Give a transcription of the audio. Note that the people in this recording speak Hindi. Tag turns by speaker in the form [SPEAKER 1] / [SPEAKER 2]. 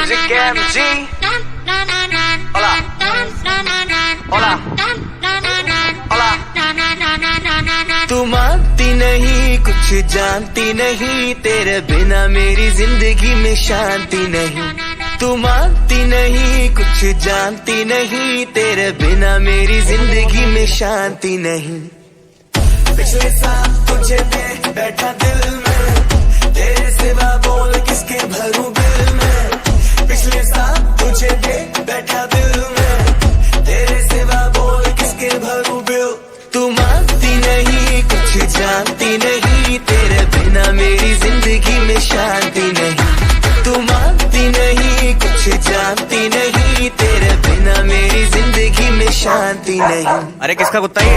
[SPEAKER 1] Music MG. Hola. Hola. Hola.
[SPEAKER 2] तू मानती नहीं, कुछ जानती नहीं, तेरे बिना मेरी जिंदगी में शांति नहीं। तू मानती नहीं, कुछ जानती नहीं, तेरे बिना मेरी जिंदगी में शांति नहीं। पिछले साल तुझे पे बैठा दिल में, तेरे सिवा बोल किसके भरूं दिल में। पिछले साल तुझे पे बैठा दिल में, तेरे सिवा बोल किसके भरूं बिल। तू मानती नहीं, कुछ जानती नहीं, तेरे बिना मेरी जिंदगी में शांति नहीं। तू मानती नहीं, कुछ जानती नहीं, तेरे बिना मेरी जिंदगी में शांति नहीं।
[SPEAKER 1] अरे किसका कुत्ता ये?